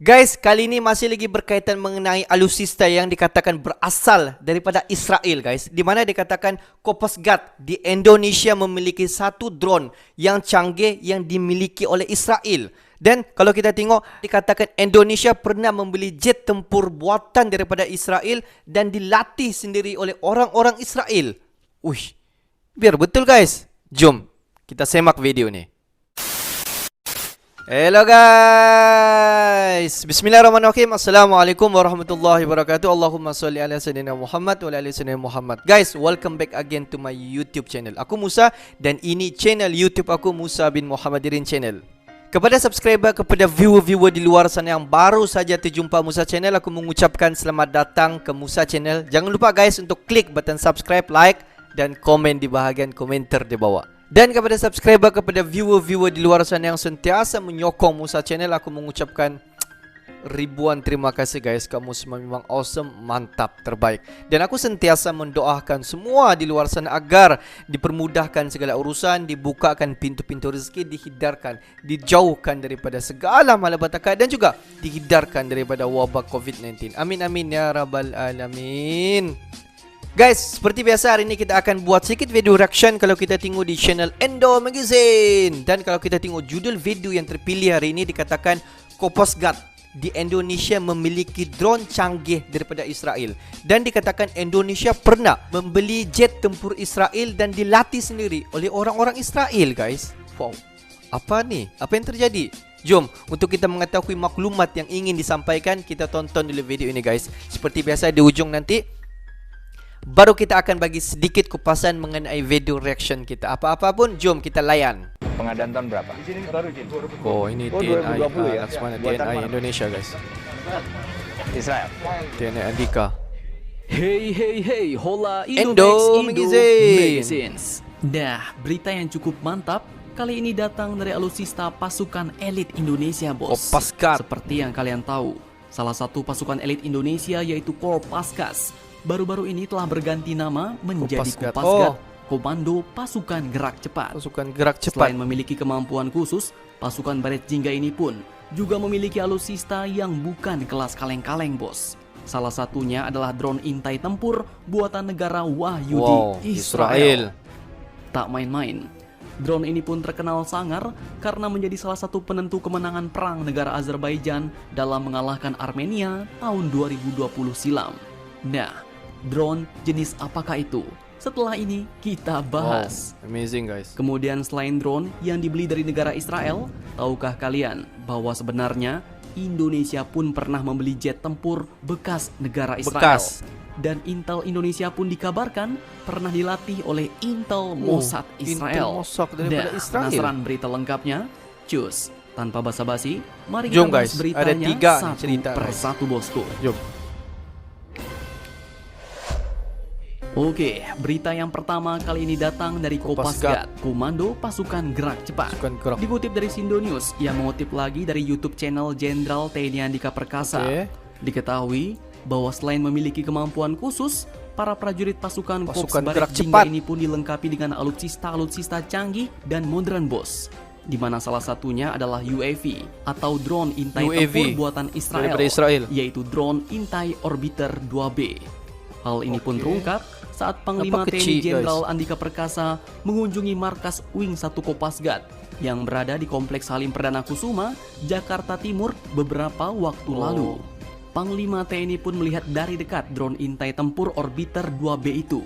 Guys, kali ini masih lagi berkaitan mengenai alutsista yang dikatakan berasal daripada Israel, guys. Di mana dikatakan Coast Guard di Indonesia memiliki satu drone yang canggih yang dimiliki oleh Israel. Dan kalau kita tengok, dikatakan Indonesia pernah membeli jet tempur buatan daripada Israel dan dilatih sendiri oleh orang-orang Israel. Uish, biar betul guys. Jom kita semak video ni. Hello guys, bismillahirrahmanirrahim. Assalamualaikum warahmatullahi wabarakatuh. Allahumma salli ala sayyidina Muhammad wa ala ali sayyidina Muhammad. Guys, welcome back again to my YouTube channel. Aku Musa dan ini channel YouTube aku, Musa bin Muhammadirin Channel. Kepada subscriber, kepada viewer-viewer di luar sana yang baru saja terjumpa Musa Channel, aku mengucapkan selamat datang ke Musa Channel. Jangan lupa guys untuk klik button subscribe, like dan komen di bahagian komentar di bawah. Dan kepada subscriber, kepada viewer-viewer di luar sana yang sentiasa menyokong Musa Channel, aku mengucapkan ribuan terima kasih guys. Kamu semua memang awesome, mantap, terbaik. Dan aku sentiasa mendoakan semua di luar sana agar dipermudahkan segala urusan, dibukakan pintu-pintu rezeki, dihindarkan, dijauhkan daripada segala malapetaka dan juga dihindarkan daripada wabak COVID-19. Amin amin ya rabbal alamin. Guys, seperti biasa hari ini kita akan buat sedikit video reaction kalau kita tengok di channel Endo Magazine. Dan kalau kita tengok judul video yang terpilih hari ini dikatakan Coast Guard di Indonesia memiliki drone canggih daripada Israel. Dan dikatakan Indonesia pernah membeli jet tempur Israel dan dilatih sendiri oleh orang-orang Israel guys. Wow, apa nih? Apa yang terjadi? Jom, untuk kita mengetahui maklumat yang ingin disampaikan, kita tonton dulu video ini guys. Seperti biasa di ujung nanti baru kita akan bagi sedikit kupasan mengenai video reaction kita. Apa-apa pun, jom kita layan. Pengadaan tahun berapa? Di sini baru Jin. Oh, ini 2020 ya. Laksmana Buatan TNI mana? Indonesia guys. Israel. TNI Andika. Hey, hola Endo Magazine. Magazines. Nah, berita yang cukup mantap kali ini datang dari alutsista pasukan elit Indonesia, bos. Coast Guard. Seperti yang kalian tahu, salah satu pasukan elit Indonesia yaitu Kopaskas baru-baru ini telah berganti nama menjadi Kopasgat. Kopasgat, Komando Pasukan Gerak Cepat. Pasukan gerak Selain cepat. memiliki kemampuan khusus, pasukan Baret Jingga ini pun juga memiliki alutsista yang bukan kelas kaleng-kaleng, bos. Salah satunya adalah drone intai tempur buatan negara Wahyudi, Wow, Israel. Tak main-main. Drone ini pun terkenal sangar karena menjadi salah satu penentu kemenangan perang negara Azerbaijan dalam mengalahkan Armenia tahun 2020 silam. Nah, drone jenis apakah itu? Setelah ini kita bahas. Wow, amazing guys. Kemudian selain drone yang dibeli dari negara Israel, tahukah kalian bahwa sebenarnya Indonesia pun pernah membeli jet tempur bekas negara Israel? Bekas. Dan Intel Indonesia pun dikabarkan pernah dilatih oleh Intel Mossad Israel. Intel Mossad daripada Nah, Israel. penasaran berita lengkapnya? Cus, tanpa basa-basi, mari Jom, kita bahas guys. beritanya Ada 3 satu cerita, per guys. satu, bosku. Jom. Oke, berita yang pertama kali ini datang dari Kopasgat, Kopasgat, Komando Pasukan Gerak Cepat. Pasukan gerak. Dikutip dari Sindo News yang mengutip lagi dari YouTube channel Jenderal TNI Andika Perkasa. Oke. Diketahui bahwa selain memiliki kemampuan khusus, para prajurit pasukan Korps Pasukan Baret Gerak Jingga Cepat ini pun dilengkapi dengan alutsista canggih dan modern, bos. Di mana salah satunya adalah UAV atau drone intai UAV tempur buatan Israel, daripada Israel. yaitu drone intai Orbiter 2B. Hal ini pun Oke. terungkap saat Panglima Nampak TNI kecil, Jenderal guys. Andika Perkasa mengunjungi markas Wing 1 Kopasgat yang berada di Kompleks Halim Perdana Kusuma, Jakarta Timur beberapa waktu lalu. Panglima TNI pun melihat dari dekat drone intai tempur Orbiter 2B itu.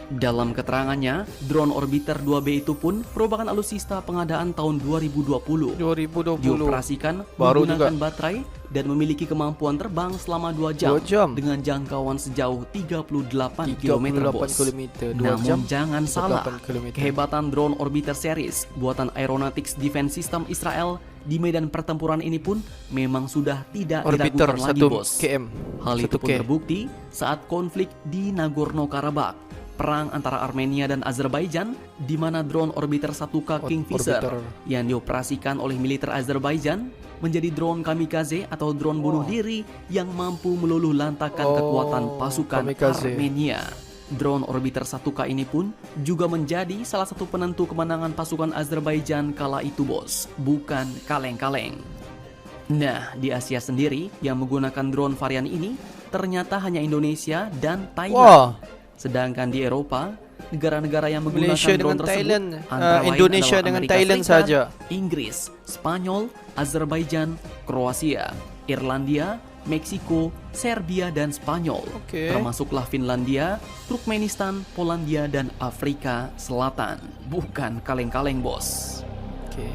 Dalam keterangannya, drone Orbiter 2B itu pun merupakan alutsista pengadaan tahun 2020. 2020. Dioperasikan Baru menggunakan baterai dan memiliki kemampuan terbang selama 2 jam, 2 jam. dengan jangkauan sejauh 38 km, 38 bos. km, 2 jam, Namun jangan salah, 38 km. kehebatan drone Orbiter series buatan Aeronautics Defense System Israel di medan pertempuran ini pun memang sudah tidak Orbiter diragukan lagi, 1 bos. km. Hal itu 1 pun K. terbukti saat konflik di Nagorno-Karabakh, perang antara Armenia dan Azerbaijan, di mana drone Orbiter 1K Kingfisher Orbiter. yang dioperasikan oleh militer Azerbaijan menjadi drone kamikaze atau drone bunuh diri yang mampu meluluh lantakan kekuatan pasukan kamikaze. Armenia. Drone Orbiter 1K ini pun juga menjadi salah satu penentu kemenangan pasukan Azerbaijan kala itu, bos. Bukan kaleng-kaleng. Nah, di Asia sendiri yang menggunakan drone varian ini ternyata hanya Indonesia dan Thailand. Wah. Sedangkan di Eropa, negara-negara yang menggunakan Malaysia drone dengan tersebut Thailand, antara lain Indonesia adalah dengan Amerika Thailand Serikat, saja. Inggris, Spanyol, Azerbaijan, Kroasia, Irlandia, Meksiko, Serbia, dan Spanyol. Oke. Termasuklah Finlandia, Turkmenistan, Polandia, dan Afrika Selatan. Bukan kaleng-kaleng, bos. Oke.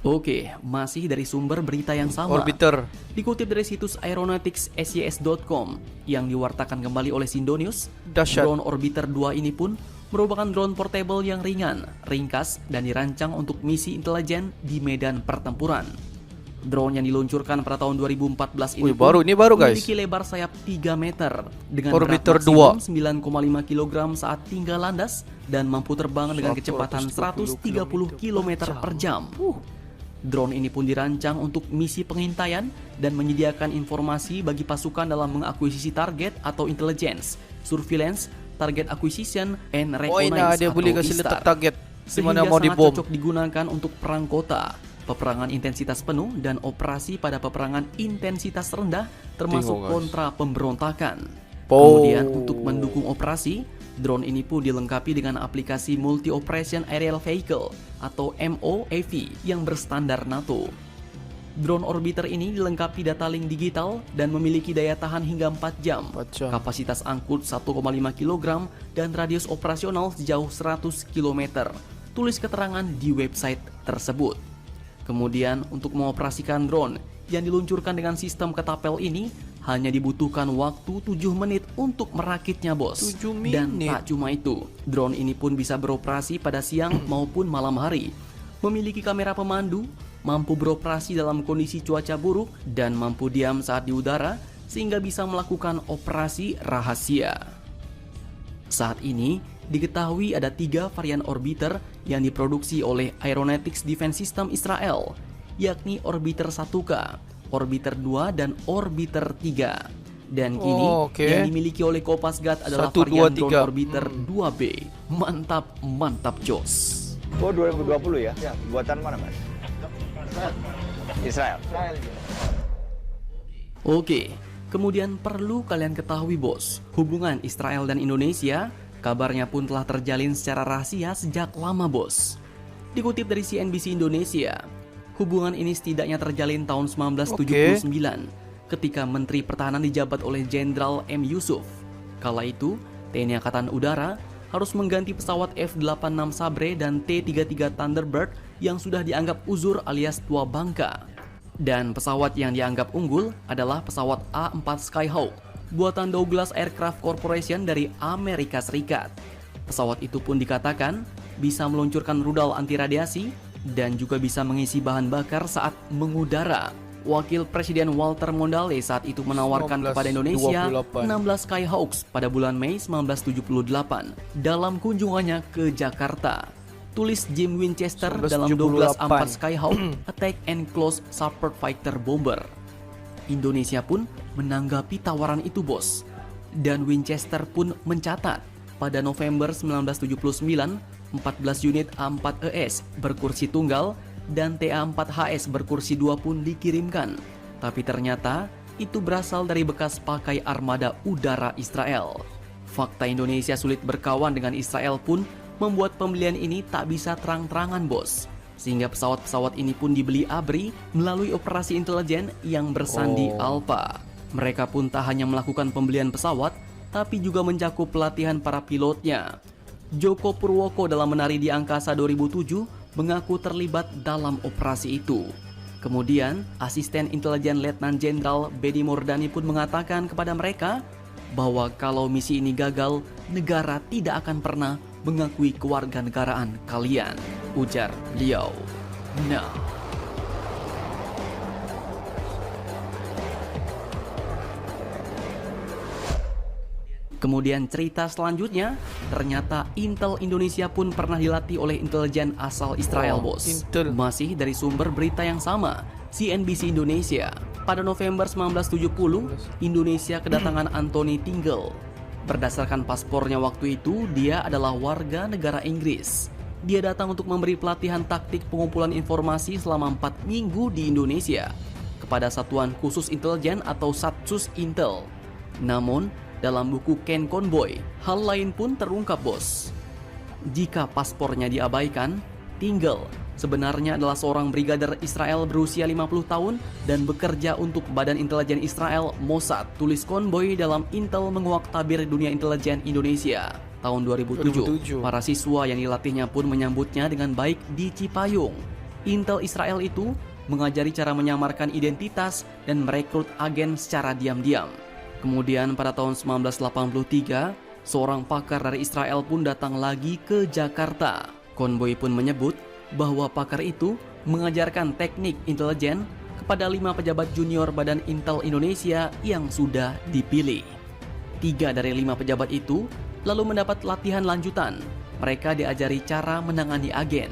Oke, masih dari sumber berita yang sama. Orbiter. Dikutip dari situs aeronautics.sys.com yang diwartakan kembali oleh Sindonews, Dahsyat. drone Orbiter 2 ini pun merupakan drone portable yang ringan, ringkas, dan dirancang untuk misi intelijen di medan pertempuran. Drone yang diluncurkan pada tahun 2014 ini Wih, baru guys. memiliki lebar sayap 3 meter dengan Orbiter berat maksimum 9,5 kg saat tinggal landas dan mampu terbang dengan kecepatan 130 km per jam. Drone ini pun dirancang untuk misi pengintaian dan menyediakan informasi bagi pasukan dalam mengakuisisi target atau intelligence, surveillance, target acquisition, and Oh, reconnaissance dia atau boleh kasih ISTAR. letak target di Sehingga mana mau sangat dibom. cocok digunakan untuk perang kota, peperangan intensitas penuh, dan operasi pada peperangan intensitas rendah termasuk Tengok, guys. kontra pemberontakan. Oh. Kemudian untuk mendukung operasi, drone ini pun dilengkapi dengan aplikasi Multi Operation Aerial Vehicle atau MOAV yang berstandar NATO. Drone orbiter ini dilengkapi data link digital dan memiliki daya tahan hingga 4 jam, 4 jam. kapasitas angkut 1,5 kg, dan radius operasional sejauh 100 km. Tulis keterangan di website tersebut. Kemudian untuk mengoperasikan drone yang diluncurkan dengan sistem ketapel ini hanya dibutuhkan waktu 7 menit untuk merakitnya, bos. 7 Dan menit. tak cuma itu, drone ini pun bisa beroperasi pada siang maupun malam hari. Memiliki kamera pemandu, mampu beroperasi dalam kondisi cuaca buruk, dan mampu diam saat di udara sehingga bisa melakukan operasi rahasia. Saat ini diketahui ada 3 varian orbiter yang diproduksi oleh Aeronautics Defense System Israel, yakni Orbiter 1K, Orbiter 2, dan Orbiter 3. Dan kini yang dimiliki oleh Kopasgat adalah 1, 2, varian drone 3. Orbiter 2B. Mantap, mantap jos. Oh 2020 ya? Buatan mana mas? Israel. Oke, kemudian perlu kalian ketahui, bos, hubungan Israel dan Indonesia kabarnya pun telah terjalin secara rahasia sejak lama, bos. Dikutip dari CNBC Indonesia, hubungan ini setidaknya terjalin tahun 1979 ketika Menteri Pertahanan dijabat oleh Jenderal M. Yusuf. Kala itu, TNI Angkatan Udara harus mengganti pesawat F-86 Sabre dan T-33 Thunderbird yang sudah dianggap uzur alias tua bangka. Dan pesawat yang dianggap unggul adalah pesawat A-4 Skyhawk buatan Douglas Aircraft Corporation dari Amerika Serikat. Pesawat itu pun dikatakan bisa meluncurkan rudal anti radiasi dan juga bisa mengisi bahan bakar saat mengudara. Wakil Presiden Walter Mondale saat itu menawarkan kepada Indonesia 16 Skyhawks pada bulan Mei 1978 dalam kunjungannya ke Jakarta. Tulis Jim Winchester dalam 12 A4 Skyhawk Attack and Close Support Fighter Bomber. Indonesia pun menanggapi tawaran itu, bos. Dan Winchester pun mencatat pada November 1979 14 unit A4ES berkursi tunggal dan TA4HS berkursi 2 pun dikirimkan. Tapi ternyata itu berasal dari bekas pakai armada udara Israel. Fakta Indonesia sulit berkawan dengan Israel pun membuat pembelian ini tak bisa terang-terangan, bos. Sehingga pesawat-pesawat ini pun dibeli ABRI melalui operasi intelijen yang bersandi Alpha. Mereka pun tak hanya melakukan pembelian pesawat, tapi juga mencakup pelatihan para pilotnya. Joko Purwoko dalam Menari di Angkasa 2007 mengaku terlibat dalam operasi itu. Kemudian, asisten intelijen Letnan Jenderal Bedi Mordani pun mengatakan kepada mereka bahwa kalau misi ini gagal, negara tidak akan pernah mengakui kewarganegaraan kalian, ujar beliau. Nah, kemudian cerita selanjutnya, ternyata Intel Indonesia pun pernah dilatih oleh intelijen asal Israel, bos. Intel. Masih dari sumber berita yang sama, CNBC Indonesia. Pada November 1970, Indonesia kedatangan Anthony Tingle. Berdasarkan paspornya waktu itu, dia adalah warga negara Inggris. dia datang untuk memberi pelatihan taktik pengumpulan informasi selama 4 minggu di Indonesia kepada Satuan Khusus Intelijen atau Satsus Intel. Namun, dalam buku Ken Conboy, hal lain pun terungkap, bos. Jika paspornya diabaikan, Tingle sebenarnya adalah seorang brigadir Israel berusia 50 tahun dan bekerja untuk Badan Intelijen Israel Mossad, tulis Conboy dalam Intel menguak tabir dunia intelijen Indonesia. Tahun 2007, para siswa yang dilatihnya pun menyambutnya dengan baik di Cipayung. Intel Israel itu mengajari cara menyamarkan identitas dan merekrut agen secara diam-diam. Kemudian pada tahun 1983, seorang pakar dari Israel pun datang lagi ke Jakarta. Conboy pun menyebut bahwa pakar itu mengajarkan teknik intelijen kepada 5 pejabat junior Badan Intel Indonesia yang sudah dipilih. 3 dari 5 pejabat itu lalu mendapat latihan lanjutan. Mereka diajari cara menangani agen.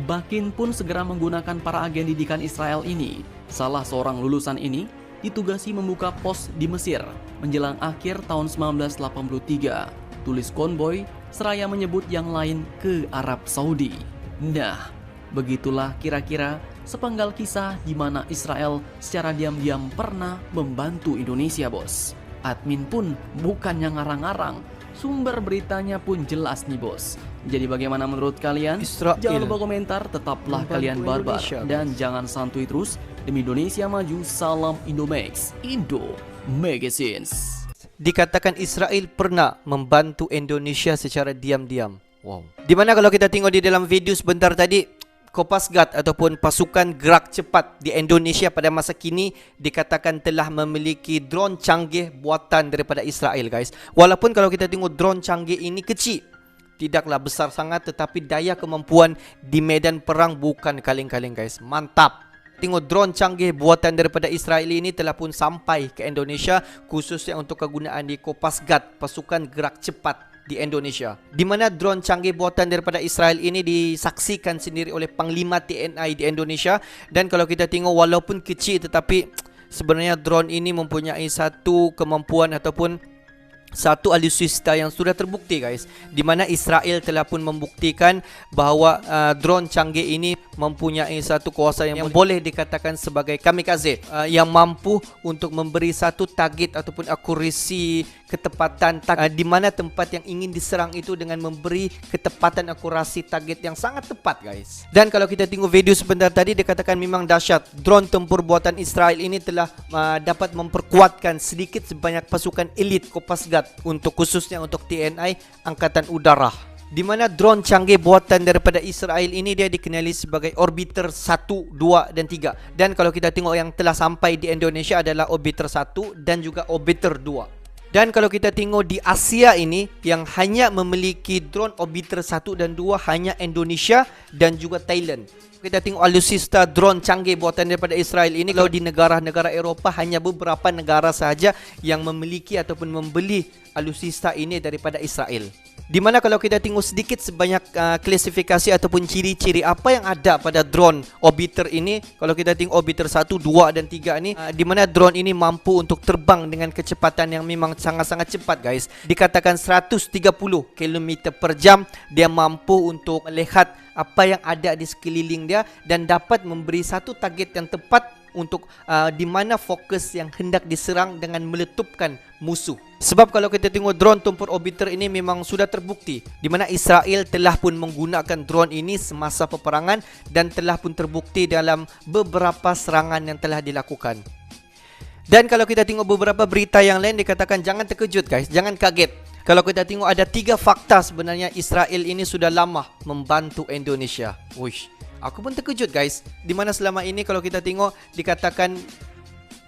Bakin pun segera menggunakan para agen didikan Israel ini. Salah seorang lulusan ini ditugasi membuka pos di Mesir menjelang akhir tahun 1983. Tulis Conboy seraya menyebut yang lain ke Arab Saudi. Nah, begitulah kira-kira sepenggal kisah di mana Israel secara diam-diam pernah membantu Indonesia, bos. Admin pun bukan yang ngarang-ngarang, sumber beritanya pun jelas nih, bos. Jadi bagaimana menurut kalian? Israel Jangan lupa komentar, tetaplah membantu kalian barbar Indonesia, dan jangan santuy terus. Demi Indonesia maju, salam Indomax, Indo Magazines. Dikatakan Israel pernah membantu Indonesia secara diam-diam. Wow. Dimana kalau kita tengok di dalam video sebentar tadi, Kopasgat ataupun pasukan gerak cepat di Indonesia pada masa kini dikatakan telah memiliki drone canggih buatan daripada Israel, guys. Walaupun kalau kita tengok drone canggih ini kecil, tidaklah besar sangat, tetapi daya kemampuan di medan perang bukan kaleng-kaleng, guys. Mantap. Tengok drone canggih buatan daripada Israel ini telah pun sampai ke Indonesia, khususnya untuk kegunaan di Kopasgat, pasukan gerak cepat di Indonesia. Di mana drone canggih buatan daripada Israel ini disaksikan sendiri oleh Panglima TNI di Indonesia. Dan kalau kita tengok walaupun kecil, tetapi sebenarnya drone ini mempunyai satu kemampuan ataupun satu alutsista yang sudah terbukti, guys, di mana Israel telah pun membuktikan bahawa drone canggih ini mempunyai satu kuasa yang boleh dikatakan sebagai kamikaze, yang mampu untuk memberi satu target ataupun akurasi ketepatan di mana tempat yang ingin diserang itu dengan memberi ketepatan akurasi target yang sangat tepat, guys. Dan kalau kita tengok video sebentar tadi, dikatakan memang dahsyat. Drone tempur buatan Israel ini telah dapat memperkuatkan sedikit sebanyak pasukan elit Kopasgat untuk khususnya untuk TNI Angkatan Udara. Di mana drone canggih buatan daripada Israel ini dia dikenali sebagai Orbiter 1, 2 dan 3. Dan kalau kita tengok yang telah sampai di Indonesia adalah Orbiter 1 dan juga Orbiter 2. Dan kalau kita tengok di Asia ini, yang hanya memiliki drone Orbiter 1 dan 2 hanya Indonesia dan juga Thailand. Kita tengok alutsista drone canggih buatan daripada Israel ini, kalau di negara-negara Eropah hanya beberapa negara sahaja yang memiliki ataupun membeli alutsista ini daripada Israel. Di mana kalau kita tengok sedikit sebanyak klasifikasi ataupun ciri-ciri apa yang ada pada drone Orbiter ini, kalau kita tengok Orbiter 1, 2 dan 3 ini, di mana drone ini mampu untuk terbang dengan kecepatan yang memang sangat-sangat cepat, guys. Dikatakan 130 km per jam dia mampu untuk melihat apa yang ada di sekeliling dia dan dapat memberi satu target yang tepat untuk di mana fokus yang hendak diserang dengan meletupkan musuh. Sebab kalau kita tengok drone tempur Orbiter ini memang sudah terbukti di mana Israel telah pun menggunakan drone ini semasa peperangan dan telah pun terbukti dalam beberapa serangan yang telah dilakukan. Dan kalau kita tengok beberapa berita yang lain, dikatakan jangan terkejut, guys, jangan kaget. Kalau kita tengok ada 3 fakta sebenarnya Israel ini sudah lama membantu Indonesia. Wish, aku pun terkejut, guys. Di mana selama ini kalau kita tengok dikatakan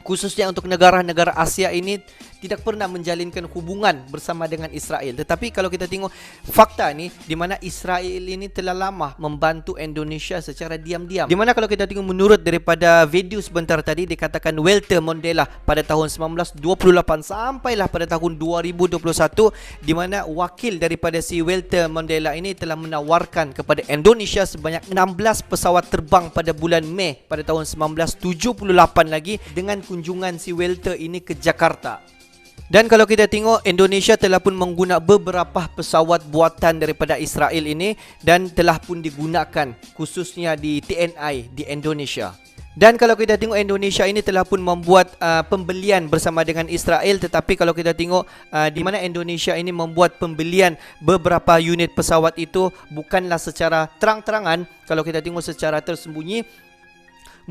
khususnya untuk negara-negara Asia ini tidak pernah menjalinkan hubungan bersama dengan Israel. Tetapi kalau kita tengok fakta ni, di mana Israel ini telah lama membantu Indonesia secara diam-diam. Di mana kalau kita tengok menurut daripada video sebentar tadi, dikatakan Walter Mondale pada tahun 1928 sampailah pada tahun 2021, di mana wakil daripada si Walter Mondale ini telah menawarkan kepada Indonesia sebanyak 16 pesawat terbang pada bulan Mei pada tahun 1978 lagi dengan kunjungan si Walter ini ke Jakarta. Dan kalau kita tengok, Indonesia telah pun menggunakan beberapa pesawat buatan daripada Israel ini dan telah pun digunakan khususnya di TNI di Indonesia. Dan kalau kita tengok, Indonesia ini telah pun membuat pembelian bersama dengan Israel, tetapi kalau kita tengok di mana Indonesia ini membuat pembelian beberapa unit pesawat itu bukanlah secara terang-terangan, kalau kita tengok secara tersembunyi.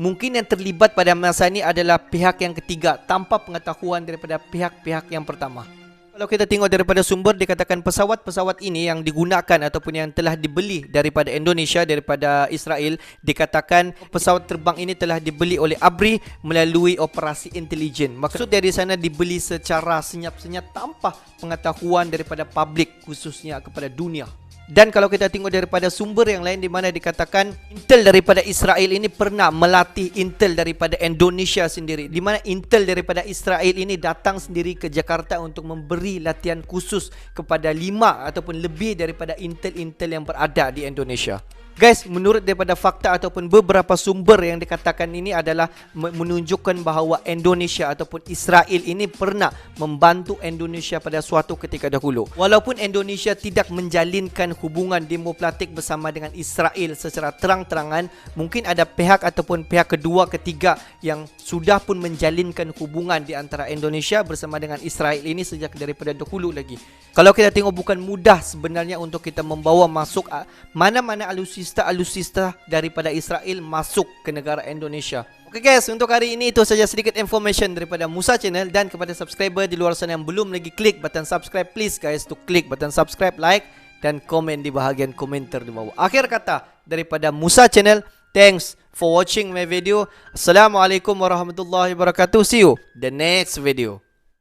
Mungkin yang terlibat pada masa ini adalah pihak yang ketiga tanpa pengetahuan daripada pihak-pihak yang pertama. Kalau kita tengok daripada sumber, dikatakan pesawat-pesawat ini yang digunakan ataupun yang telah dibeli daripada Indonesia, daripada Israel, dikatakan pesawat terbang ini telah dibeli oleh ABRI melalui operasi intelijen. Maksud dari sana dibeli secara senyap-senyap tanpa pengetahuan daripada publik, khususnya kepada dunia. Dan kalau kita tengok daripada sumber yang lain di mana dikatakan intel daripada Israel ini pernah melatih intel daripada Indonesia sendiri, di mana intel daripada Israel ini datang sendiri ke Jakarta untuk memberi latihan khusus kepada 5 ataupun lebih daripada intel-intel yang berada di Indonesia. Guys, menurut daripada fakta ataupun beberapa sumber yang dikatakan ini adalah menunjukkan bahawa Indonesia ataupun Israel ini pernah membantu Indonesia pada suatu ketika dahulu. Walaupun Indonesia tidak menjalinkan hubungan diplomatik bersama dengan Israel secara terang-terangan, mungkin ada pihak ataupun pihak kedua, ketiga yang sudah pun menjalinkan hubungan di antara Indonesia bersama dengan Israel ini sejak daripada dahulu lagi. Kalau kita tengok, bukan mudah sebenarnya untuk kita membawa masuk mana-mana alutsista daripada Israel masuk ke negara Indonesia. Oke guys, untuk hari ini itu saja sedikit information daripada Musa Channel. Dan kepada subscriber di luar sana yang belum lagi klik button subscribe, please guys to klik button subscribe, like dan komen di bahagian komentar di bawah. Akhir kata daripada Musa Channel, thanks for watching my video. Assalamualaikum warahmatullahi wabarakatuh. See you the next video.